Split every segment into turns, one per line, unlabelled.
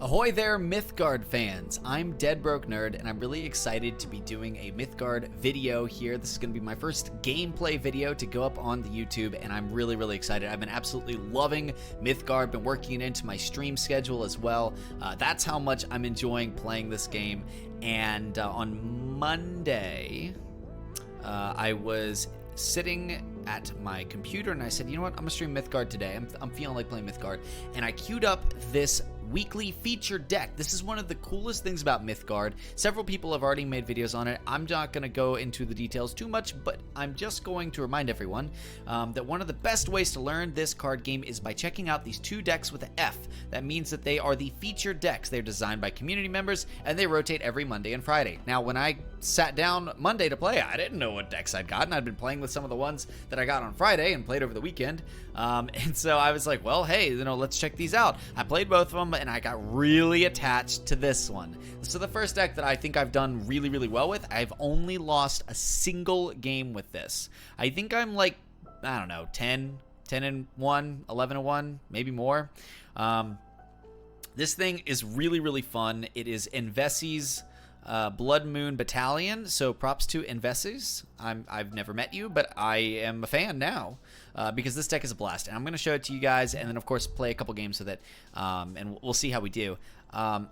Ahoy there, Mythgard fans! I'm Dead Broke Nerd, and I'm really excited to be doing a Mythgard video here. This is going to be my first gameplay video to go up on the YouTube, and I'm really excited. I've been absolutely loving Mythgard, been working it into my stream schedule as well. That's how much I'm enjoying playing this game. And on Monday, I was sitting at my computer and I said, you know what, I'm gonna stream Mythgard today. I'm feeling like playing Mythgard, and I queued up this weekly featured deck. This is one of the coolest things about Mythgard. Several people have already made videos on it. I'm not going to go into the details too much, but I'm just going to remind everyone that one of the best ways to learn this card game is by checking out these two decks with an F. That means that they are the featured decks. They're designed by community members, and they rotate every Monday and Friday. Now, when I sat down Monday to play, I didn't know what decks I'd gotten. I'd been playing with some of the ones that I got on Friday and played over the weekend. And so I was like, well, hey, let's check these out. I played both of them, and I got really attached to this one. So the first deck that I think I've done really well with, I've only lost a single game with this. I think I'm like, I don't know, 10-1, 11-1, maybe more. This thing is really fun. It is Envesy's Blood Moon Battalion, so props to Envesy. I've never met you, but I am a fan now because this deck is a blast, and I'm going to show it to you guys, and then of course play a couple games with it, and we'll see how we do.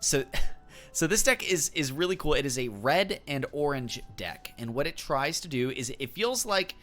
So this deck is really cool. It is a red and orange deck, and what it tries to do is it feels like,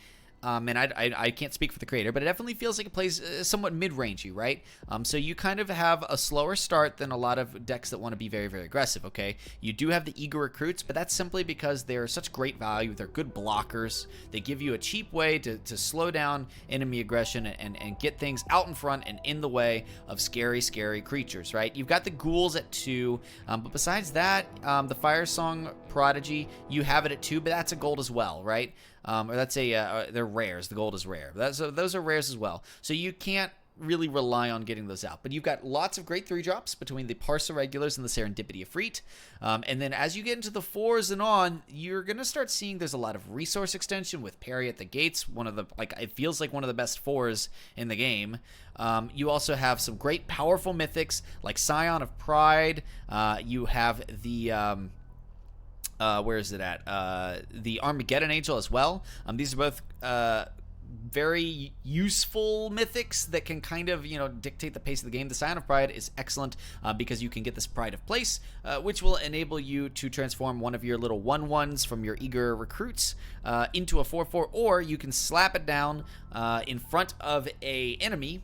and I can't speak for the creator, but it definitely feels like it plays somewhat mid-rangey, right? So you kind of have a slower start than a lot of decks that want to be very aggressive, okay? You do have the eager recruits, but that's simply because they're such great value. They're good blockers. They give you a cheap way to slow down enemy aggression and get things out in front and in the way of scary creatures, right? You've got the ghouls at 2, but besides that, the Fire Song Prodigy, you have it at 2, but that's a gold as well, right? Or that's they're rares. The gold is rare. Those are rares as well. So you can't really rely on getting those out. But you've got lots of great 3-drops between the Parsa Regulars and the Serendipity Efreet. And then as you get into the 4s and on, you're going to start seeing there's a lot of resource extension with Parry at the Gates. It feels like one of the best 4s in the game. You also have some great powerful mythics like Scion of Pride. You have the... where is it at? The Armageddon Angel as well. These are both very useful mythics that can kind of, dictate the pace of the game. The Scion of Pride is excellent because you can get this Pride of Place, which will enable you to transform one of your little 1/1s from your eager recruits into a 4/4, or you can slap it down in front of a enemy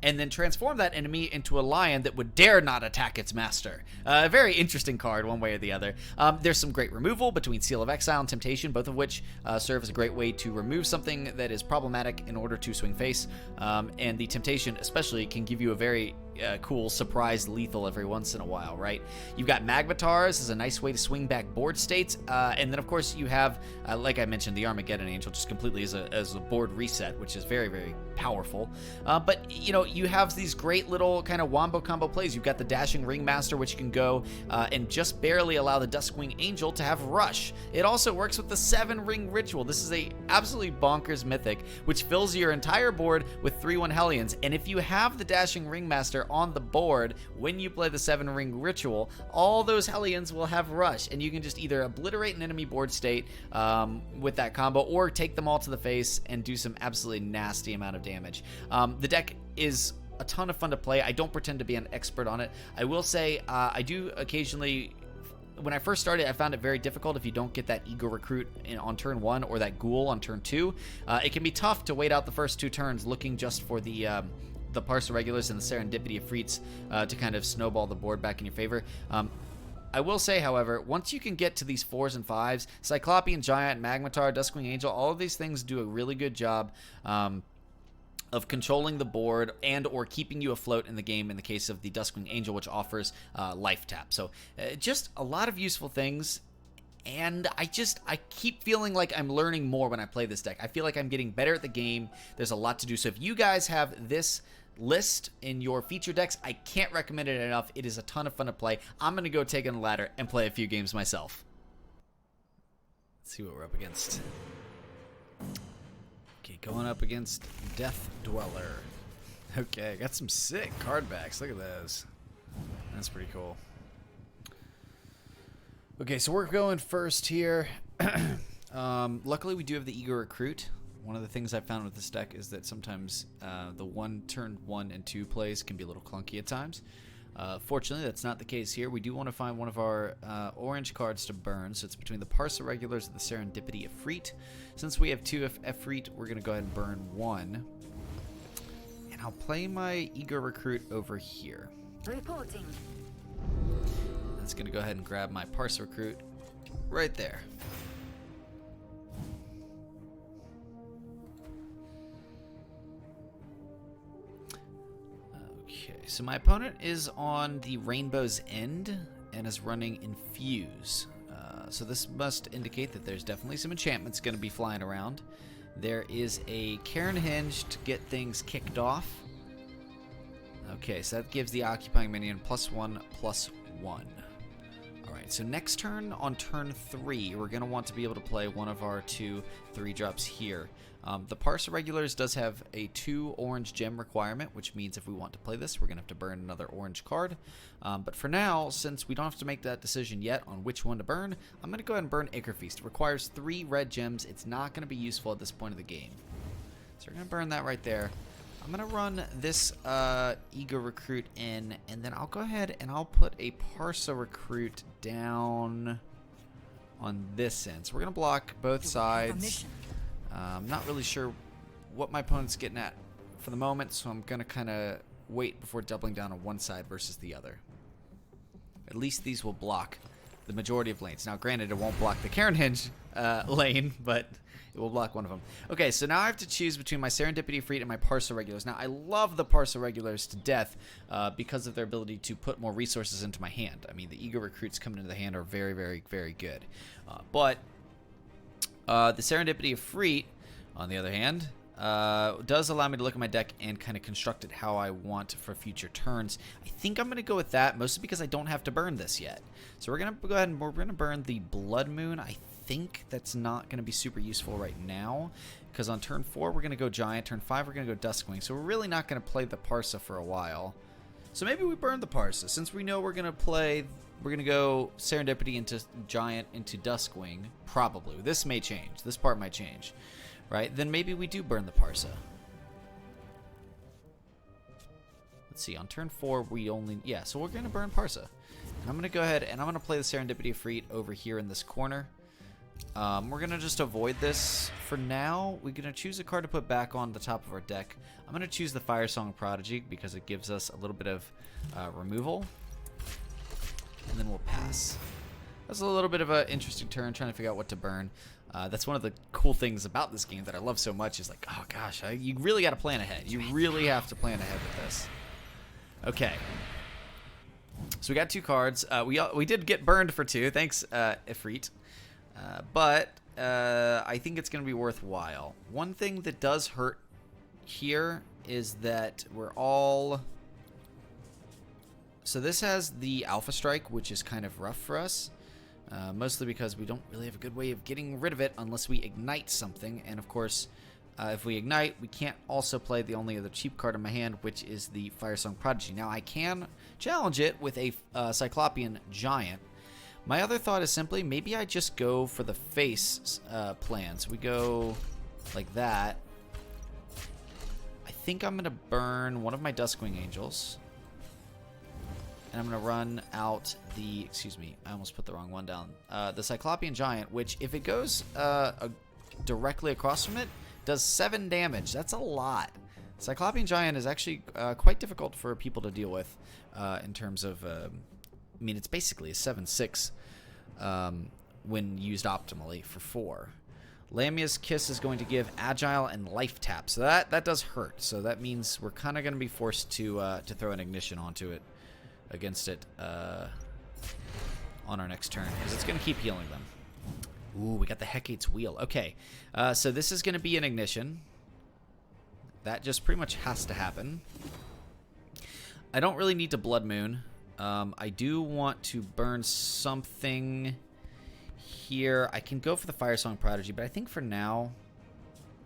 and then transform that enemy into a lion that would dare not attack its master. A very interesting card, one way or the other. There's some great removal between Seal of Exile and Temptation, both of which serve as a great way to remove something that is problematic in order to swing face. And the Temptation especially can give you a very cool surprise lethal every once in a while, right? You've got Magmatars as a nice way to swing back board states, and then of course you have, like I mentioned, the Armageddon Angel just completely as a board reset, which is very powerful. But you have these great little kind of wombo combo plays. You've got the Dashing Ringmaster, which can go and just barely allow the Duskwing Angel to have Rush. It also works with the 7-Ring Ritual. This is a absolutely bonkers mythic, which fills your entire board with 3/1 Hellions, and if you have the Dashing Ringmaster on the board when you play the 7-Ring Ritual, all those Hellions will have Rush, and you can just either obliterate an enemy board state with that combo, or take them all to the face and do some absolutely nasty amount of damage. The deck is a ton of fun to play. I don't pretend to be an expert on it. I will say I do occasionally... When I first started, I found it very difficult if you don't get that Eager Recruit on turn 1 or that Ghoul on turn 2. It can be tough to wait out the first 2 turns looking just for the Parsa Regulars and the Serendipity Efreets to kind of snowball the board back in your favor. I will say, however, once you can get to these 4s and 5s, Cyclopean Giant, Magmatar, Duskwing Angel, all of these things do a really good job of controlling the board and or keeping you afloat in the game in the case of the Duskwing Angel, which offers life tap. So just a lot of useful things. And I keep feeling like I'm learning more when I play this deck. I feel like I'm getting better at the game. There's a lot to do. So if you guys have this list in your feature decks, I can't recommend it enough. It is a ton of fun to play. I'm going to go take on the ladder and play a few games myself. Let's see what we're up against. Okay, going up against Death Dweller. Okay, got some sick card backs. Look at those. That's pretty cool. Okay, so we're going first here. Luckily, we do have the Eager Recruit. One of the things I found with this deck is that sometimes the turn 1 and 2 plays can be a little clunky at times. Fortunately, that's not the case here. We do want to find one of our orange cards to burn, so it's between the Parsa Regulars and the Serendipity Efreet. Since we have 2 Efreet, we're going to go ahead and burn 1. And I'll play my Eager Recruit over here.
Reporting.
That's going to go ahead and grab my Parsa Recruit right there. Okay, so my opponent is on the Rainbow's End and is running Infuse. So this must indicate that there's definitely some enchantments going to be flying around. There is a Cairn Hinge to get things kicked off. Okay, so that gives the occupying minion +1/+1. Alright, so next turn, on turn 3, we're going to want to be able to play one of our 2 3-drops here. The Parsa Regulars does have a 2 orange gem requirement, which means if we want to play this, we're going to have to burn another orange card. But for now, since we don't have to make that decision yet on which one to burn, I'm going to go ahead and burn Acre Feast. It requires 3 red gems. It's not going to be useful at this point of the game. So we're going to burn that right there. I'm going to run this Eager Recruit in, and then I'll go ahead and I'll put a Parsa Recruit down on this end. So we're going to block both sides. I'm not really sure what my opponent's getting at for the moment, so I'm going to kind of wait before doubling down on one side versus the other. At least these will block the majority of lanes. Now, granted, it won't block the Cairn Hinge lane, but it will block one of them. Okay, so now I have to choose between my Serendipity Efreet and my Parsa Regulars. Now, I love the Parsa Regulars to death because of their ability to put more resources into my hand. I mean, the Eager Recruits coming into the hand are very, very, very good. But the Serendipity Efreet, on the other hand, does allow me to look at my deck and kind of construct it how I want for future turns. I think I'm going to go with that, mostly because I don't have to burn this yet. So we're going to go ahead and we're going to burn the Blood Moon. I think that's not going to be super useful right now, because on turn 4 we're going to go Giant, turn 5 we're going to go Duskwing, so we're really not going to play the Parsa for a while. So maybe we burn the Parsa, since we know we're going to go Serendipity into Giant into Duskwing, probably. This may change, this part might change, right? Then maybe we do burn the Parsa. Let's see, on turn 4 we only, yeah, so we're going to burn Parsa. And I'm going to go ahead and I'm going to play the Serendipity Efreet over here in this corner. We're going to just avoid this for now. We're going to choose a card to put back on the top of our deck. I'm going to choose the Fire Song Prodigy because it gives us a little bit of removal. And then we'll pass. That's a little bit of an interesting turn, trying to figure out what to burn. That's one of the cool things about this game that I love so much is like, oh gosh, you really got to plan ahead. You really have to plan ahead with this. Okay. So we got 2 cards. We did get burned for 2. Thanks, Efreet. But I think it's going to be worthwhile. One thing that does hurt here is that we're all... So this has the Alpha Strike, which is kind of rough for us. Mostly because we don't really have a good way of getting rid of it unless we ignite something. And of course, if we ignite, we can't also play the only other cheap card in my hand, which is the Fire Song Prodigy. Now, I can challenge it with a Cyclopean Giant. My other thought is simply, maybe I just go for the face plan. So we go like that. I think I'm going to burn one of my Duskwing Angels. And I'm going to run out the, excuse me, I almost put the wrong one down. The Cyclopean Giant, which if it goes directly across from it, does 7 damage. That's a lot. Cyclopean Giant is actually quite difficult for people to deal with in terms of... I mean, it's basically a 7/6 when used optimally for 4. Lamia's Kiss is going to give Agile and Life Tap, so that does hurt. So that means we're kind of going to be forced to throw an Ignition onto it, against it on our next turn, because it's going to keep healing them. Ooh, we got the Hecate's Wheel. Okay, so this is going to be an Ignition. That just pretty much has to happen. I don't really need to Blood Moon. I do want to burn something here. I can go for the Fire Song Prodigy, but I think for now,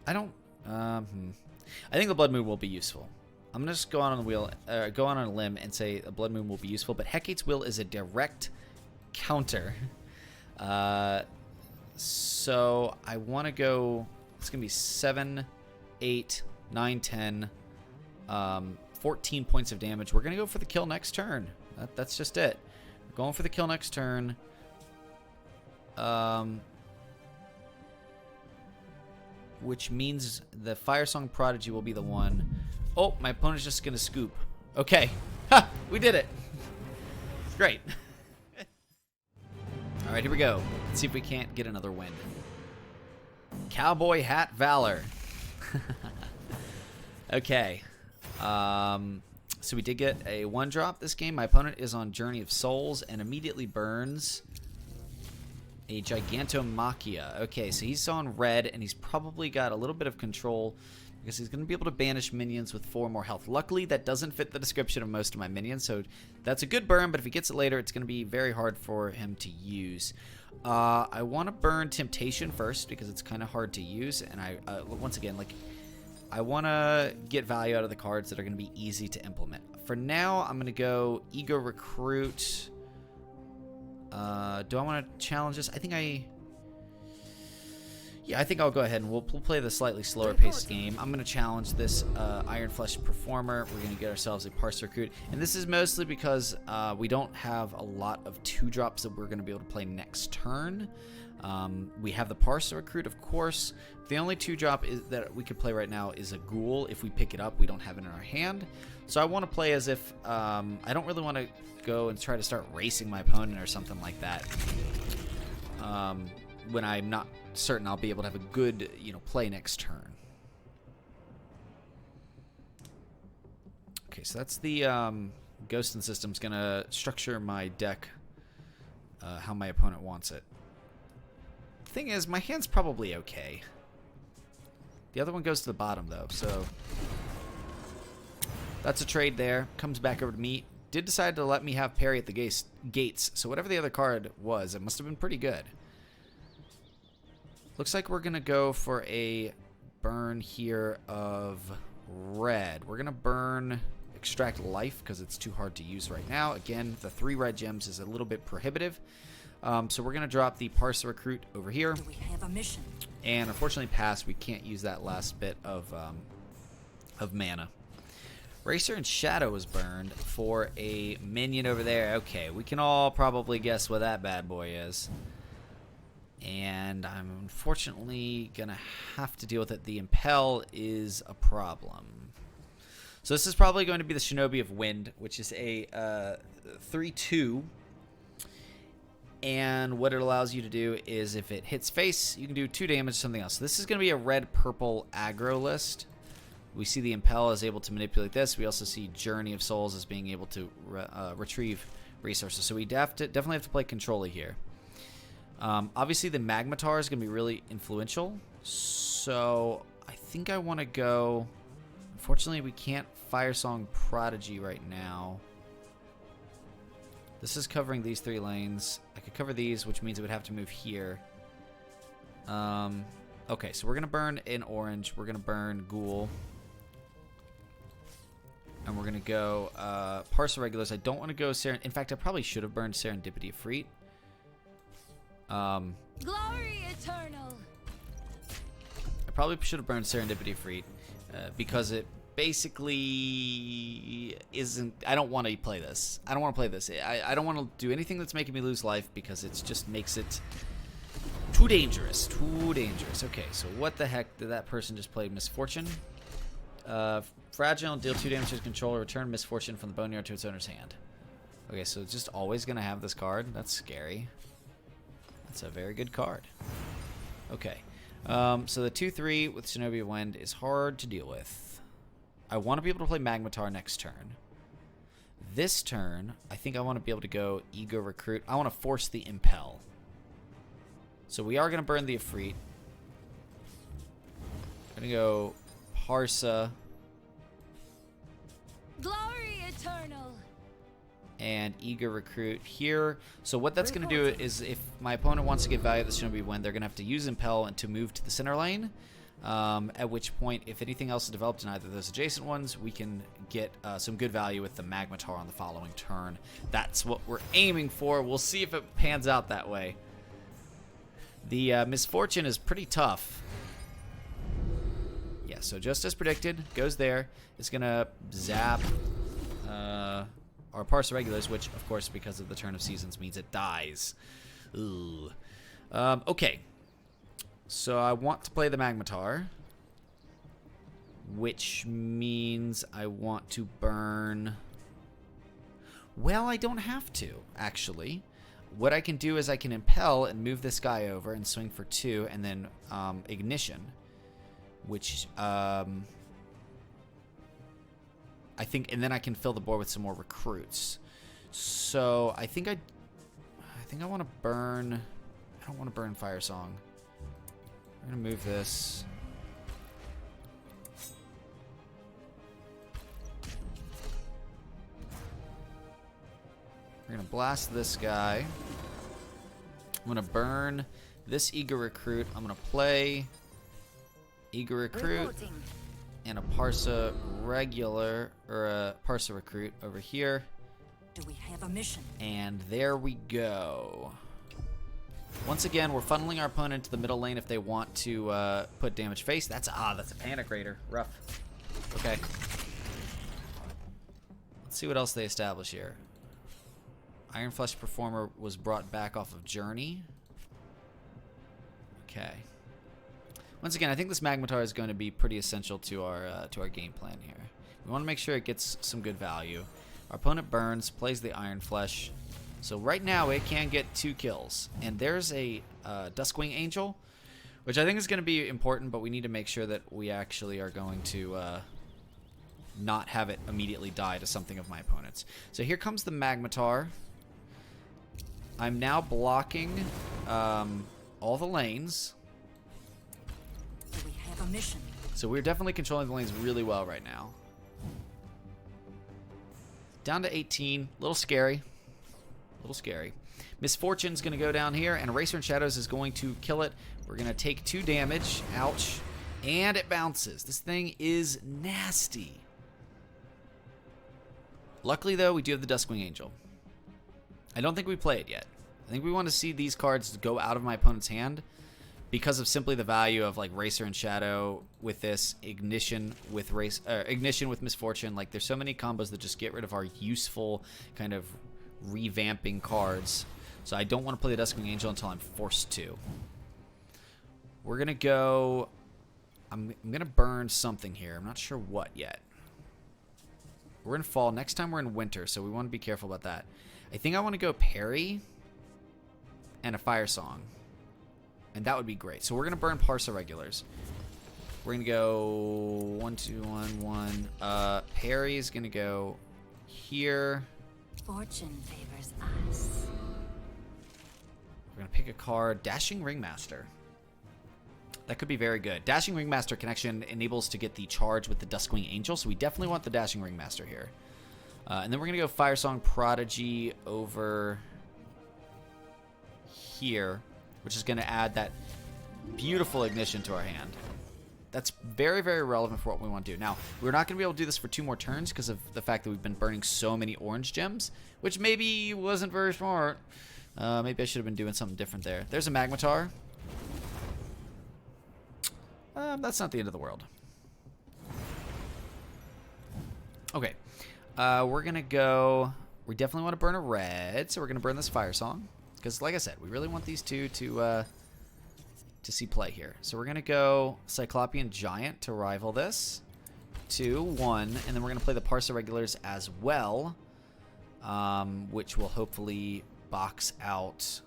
I don't... I think the Blood Moon will be useful. I'm gonna just go on a limb and say a Blood Moon will be useful, but Hecate's Will is a direct counter. So I want to go. It's gonna be 7, 8, 9, 10, 14 points of damage. We're gonna go for the kill next turn. That's just it. We're going for the kill next turn. Which means the Firesong Prodigy will be the one. Oh, my opponent's just gonna scoop. Okay, ha! We did it. Great. All right, here we go. Let's see if we can't get another win. Cowboy Hat Valor. Okay. So we did get a 1-drop this game. My opponent is on Journey of Souls and immediately burns a Gigantomachia. Okay, so he's on red, and he's probably got a little bit of control because he's going to be able to banish minions with 4 more health. Luckily, that doesn't fit the description of most of my minions, so that's a good burn, but if he gets it later, it's going to be very hard for him to use. I want to burn Temptation first because it's kind of hard to use, and once again, like, I want to get value out of the cards that are going to be easy to implement. For now, I'm going to go Ego Recruit. Do I want to challenge this? I think I'll go ahead and we'll play the slightly slower paced game. I'm going to challenge this Iron Flesh Performer. We're going to get ourselves a Parse Recruit. And this is mostly because we don't have a lot of 2-drops that we're going to be able to play next turn. We have the Parse Recruit, of course. The only 2-drop that we could play right now is a Ghoul. If we pick it up, we don't have it in our hand. So I want to play as if I don't really want to go and try to start racing my opponent or something like that. When I'm not certain I'll be able to have a good, play next turn. Okay, so that's the Ghost and System's gonna structure my deck how my opponent wants it. Thing is, my hand's probably okay. The other one goes to the bottom though, so that's a trade there. Comes back over to me. Did decide to let me have parry at the gates, so whatever the other card was, it must have been pretty good. Looks like we're gonna go for a burn here of red. We're gonna burn Extract Life because it's too hard to use right now. Again, the 3 red gems is a little bit prohibitive. So we're gonna drop the Parse Recruit over here.
We have a mission.
And unfortunately, pass. We can't use that last bit of mana. Racer and Shadow was burned for a minion over there. Okay, we can all probably guess what that bad boy is. And I'm unfortunately going to have to deal with it. The Impel is a problem. So this is probably going to be the Shinobi of Wind, which is a 3/2. And what it allows you to do is if it hits face, you can do 2 damage to something else. So this is going to be a red-purple aggro list. We see the Impel is able to manipulate this. We also see Journey of Souls as being able to retrieve resources. So we definitely have to play control here. Obviously, the Magmatar is going to be really influential. So I think I want to go... Unfortunately, we can't Firesong Prodigy right now. This is covering these 3 lanes. I could cover these, which means it would have to move here. Okay, so we're going to burn an orange. We're going to burn Ghoul. And we're going to go Parse Regulars. I don't want to go In fact, I probably should have burned Serendipity of Freet.
Glory eternal.
I probably should have burned Serendipity of Freet because it basically isn't... I don't want to play this. I don't want to play this. I don't want to do anything that's making me lose life because it just makes it too dangerous. Too dangerous. Okay, so what the heck did that person just play? Misfortune? Fragile, deal 2 damage to his controller, return Misfortune from the Boneyard to its owner's hand. Okay, so it's just always going to have this card. That's scary. That's a very good card. Okay. So the 2/3 with Shinobi of Wind is hard to deal with. I want to be able to play Magmatar next turn. This turn, I think I want to be able to go Ego Recruit. I want to force the Impel. So we are going to burn the Ifrit. I'm going to go Parsa.
Glory eternal.
And Eager Recruit here. So what that's going to do is if my opponent wants to get value of the Shinobi Wind, they're going to have to use Impel and to move to the center lane. At which point, if anything else is developed in either of those adjacent ones, we can get some good value with the Magmatar on the following turn. That's what we're aiming for. We'll see if it pans out that way. The Misfortune is pretty tough. Yeah, so just as predicted, goes there. It's going to zap our Parse Regulars, which, of course, because of the Turn of Seasons, means it dies. Ooh. Okay. So I want to play the Magmatar, which means I want to burn... Well, I don't have to, actually. What I can do is I can Impel and move this guy over and swing for 2, and then Ignition, which I think, and then I can fill the board with some more recruits. So I think I want to burn. I don't want to burn Fire Song. I'm gonna move this. We're gonna blast this guy. I'm gonna burn this Eager Recruit. I'm gonna play Eager Recruit and a Parsa Regular, or a Parsa Recruit over here.
Do we have a mission?
And there we go. Once again, we're funneling our opponent to the middle lane if they want to put damage face. That's a Panic Raider. Rough. Okay. Let's see what else they establish here. Iron Flesh Performer was brought back off of Journey. Okay. Once again, I think this Magmatar is going to be pretty essential to our game plan here. We want to make sure it gets some good value. Our opponent burns, plays the Iron Flesh. So right now it can get 2 kills. And there's a Duskwing Angel, which I think is going to be important, but we need to make sure that we actually are going to not have it immediately die to something of my opponent's. So here comes the Magmatar. I'm now blocking all the lanes.
Do we have a mission?
So we're definitely controlling the lanes really well right now. Down to 18. A little scary. A little scary. Misfortune's going to go down here, and Eraser in Shadows is going to kill it. We're going to take 2 damage. Ouch. And it bounces. This thing is nasty. Luckily, though, we do have the Duskwing Angel. I don't think we play it yet. I think we want to see these cards go out of my opponent's hand because of simply the value of like Racer and Shadow with this, Ignition with Ignition with Misfortune. Like there's so many combos that just get rid of our useful kind of revamping cards. So I don't want to play the Duskwing Angel until I'm forced to. We're gonna go. I'm gonna burn something here. I'm not sure what yet. We're in fall. Next time we're in winter, so we want to be careful about that. I think I want to go Parry and a Fire Song. And that would be great. So we're going to burn Parsa Regulars. We're going to go 1, 2, 1, 1. Parry is going to go here.
Fortune favors us.
We're going to pick a card. Dashing Ringmaster. That could be very good. Dashing Ringmaster connection enables to get the charge with the Duskwing Angel, so we definitely want the Dashing Ringmaster here. And then we're going to go Fire Song Prodigy over here, which is going to add that beautiful Ignition to our hand. That's very, very relevant for what we want to do. Now, we're not going to be able to do this for 2 more turns because of the fact that we've been burning so many orange gems, which maybe wasn't very smart. Maybe I should have been doing something different there. There's a Magmatar. That's not the end of the world. Okay. We're going to go... We definitely want to burn a red, so we're going to burn this Fire Song. Because, like I said, we really want these two to see play here. So we're going to go Cyclopean Giant to rival this. 2, 1, and then we're going to play the Parsa Regulars as well, which will hopefully box out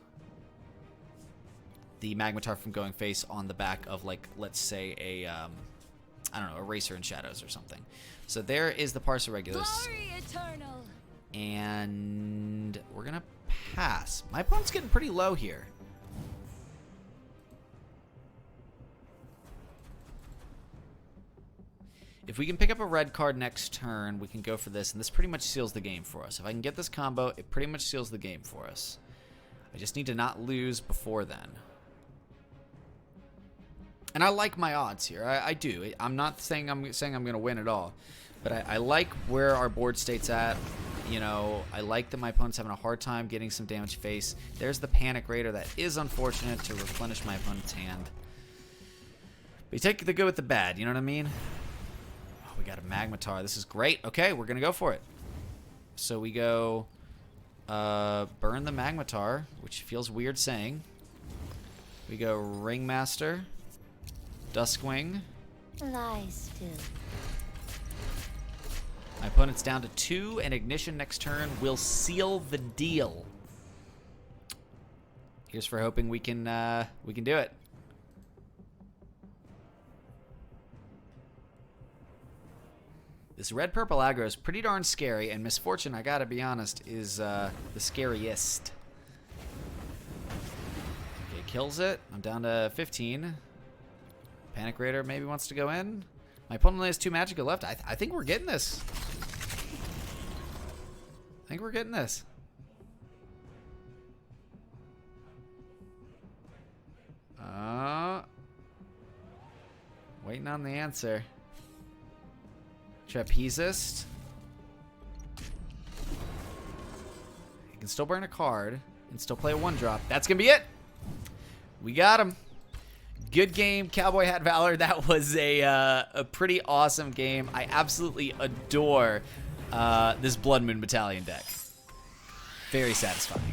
the Magmatar from going face on the back of, like, let's say a, I don't know, a Racer in Shadows or something. So there is the Parsa Regulars.
Glory eternal.
And we're going to pass. My opponent's getting pretty low here. If we can pick up a red card next turn, we can go for this, and this pretty much seals the game for us. If I can get this combo, it pretty much seals the game for us. I just need to not lose before then. And I like my odds here. I do. I'm not saying I'm going to win at all. But I like where our board state's at. You know, I like that my opponent's having a hard time getting some damage face. There's the Panic Raider. That is unfortunate to replenish my opponent's hand. But you take the good with the bad. You know what I mean? Oh, we got a Magmatar. This is great. Okay, we're going to go for it. So we go burn the Magmatar, which feels weird saying. We go Ringmaster. Duskwing.
Lie still.
My opponent's down to 2, and Ignition next turn will seal the deal. Here's for hoping we can do it. This red-purple aggro is pretty darn scary, and Misfortune, I gotta be honest, is the scariest. Okay, kills it. I'm down to 15. Panic Raider maybe wants to go in. My opponent only has 2 Magicka left. I think we're getting this. I think we're getting this. Waiting on the answer. Trapezist. You can still burn a card and still play a 1-drop. That's going to be it. We got him. Good game, Cowboy Hat Valor. That was a pretty awesome game. I absolutely adore this Blood Moon Battalion deck. Very satisfying.